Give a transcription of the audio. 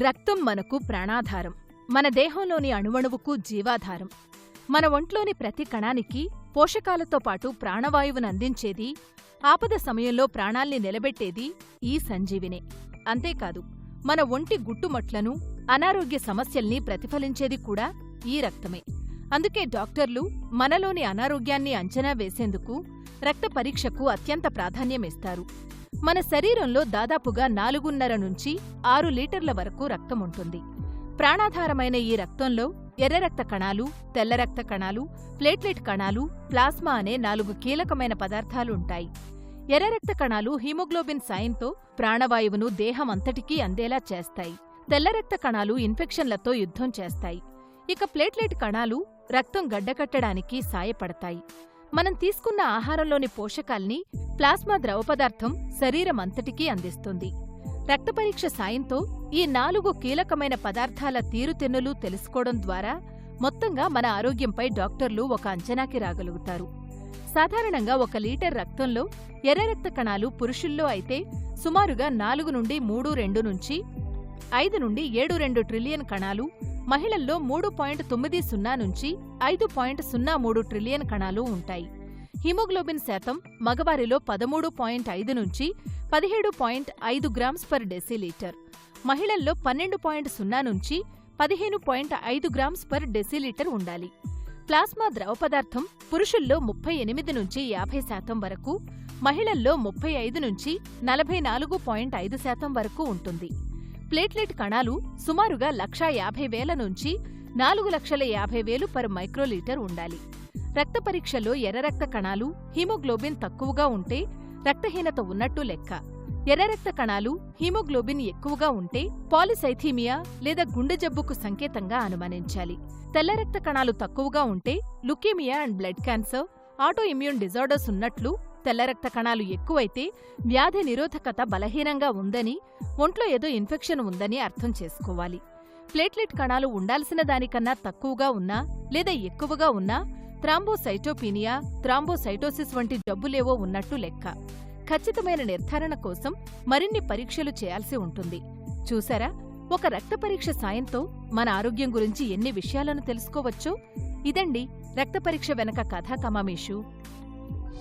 రక్తం మనకు ప్రాణాధారం. మన దేహంలోని అణువణువుకు జీవాధారం. మన ఒంట్లోని ప్రతి కణానికి పోషకాలతో పాటు ప్రాణవాయువును అందించేది, ఆపద సమయంలో ప్రాణాల్ని నిలబెట్టేది ఈ సంజీవినే. అంతేకాదు, మన ఒంటి గుట్టుమట్లను, అనారోగ్య సమస్యల్ని ప్రతిఫలించేది కూడా ఈ రక్తమే. అందుకే డాక్టర్లు మనలోని అనారోగ్యాన్ని అంచనా వేసేందుకు రక్త పరీక్షకు అత్యంత ప్రాధాన్యమిస్తారు. మన శరీరంలో దాదాపుగా 4.5 నుంచి 6 లీటర్ల వరకు రక్తముంటుంది. ప్రాణాధారమైన ఈ రక్తంలో ఎర్ర రక్త కణాలు, తెల్ల రక్త కణాలు, ప్లేట్లెట్ కణాలు, ప్లాస్మా అనే 4 కీలకమైన పదార్థాలుంటాయి. ఎర్ర రక్త కణాలు హీమోగ్లోబిన్ సాయంతో ప్రాణవాయువును దేహమంతటికీ అందేలా చేస్తాయి. తెల్ల రక్త కణాలు ఇన్ఫెక్షన్లతో యుద్ధం చేస్తాయి. ఇక ప్లేట్లెట్ కణాలు రక్తం గడ్డకట్టడానికి సాయపడతాయి. మనం తీసుకున్న ఆహారంలోని పోషకాల్ని ప్లాస్మా ద్రవపదార్థం శరీరమంతటికీ అందిస్తుంది. రక్త పరీక్ష సాయంతో ఈ 4 కీలకమైన పదార్థాల తీరుతెన్నులు తెలుసుకోవడం ద్వారా మొత్తంగా మన ఆరోగ్యంపై డాక్టర్లు ఒక అంచనాకి రాగలుగుతారు. సాధారణంగా 1 లీటర్ రక్తంలో ఎర్ర రక్త కణాలు పురుషుల్లో అయితే సుమారుగా 4 నుండి 3.2 నుంచి 5 నుండి 7.2 ట్రిలియన్ కణాలు, మహిళల్లో 3.90 నుంచి 5.03 ట్రిలియన్ కణాలు ఉంటాయి. హిమోగ్లోబిన్ శాతం మగవారిలో 13.5 నుంచి 17.5 గ్రామ్స్ పర్ డెసిలీటర్, మహిళల్లో 12.0 నుంచి 15.5 గ్రామ్స్ పర్ డెసిలీటర్ ఉండాలి. ప్లాస్మా ద్రవపదార్థం పురుషుల్లో 38 నుంచి 50% వరకు, మహిళల్లో 35 నుంచి 44.5% వరకు ఉంటుంది. ప్లేట్లెట్ కణాలు సుమారుగా 1,50,000 నుంచి 4,50,000 పర్ మైక్రోలీటర్ ఉండాలి. రక్త పరీక్షలో ఎర్ర రక్త కణాలు, హీమోగ్లోబిన్ తక్కువగా ఉంటే రక్తహీనత ఉన్నట్టు లెక్క. ఎర్ర రక్త కణాలు, హీమోగ్లోబిన్ ఎక్కువగా ఉంటే పాలిసైథీమియా లేదా గుండె జబ్బుకు సంకేతంగా అనుమానించాలి. తెల్ల రక్త కణాలు తక్కువగా ఉంటే leukaemia and blood cancer, auto immune disorders ఉన్నట్లు, తెల్ల రక్త కణాలు ఎక్కువైతే వ్యాధి నిరోధకత బలహీనంగా ఉందని, ఒంట్లో ఏదో ఇన్ఫెక్షన్ ఉందని అర్థం చేసుకోవాలి. ప్లేట్లెట్ కణాలు ఉండాల్సిన దానికన్నా తక్కువగా ఉన్నా లేదా ఎక్కువగా ఉన్నా థ్రాంబోసైటోపీనియా, థ్రాంబోసైటోసిస్ వంటి జబ్బులేవో ఉన్నట్టు లెక్క. ఖచ్చితమైన నిర్ధారణ కోసం మరిన్ని పరీక్షలు చేయాల్సి ఉంటుంది. చూసారా, ఒక రక్త పరీక్ష సాయంతో మన ఆరోగ్యం గురించి ఎన్ని విషయాలను తెలుసుకోవచ్చో. ఇదండి రక్త పరీక్ష వెనక కథా కమామేషు.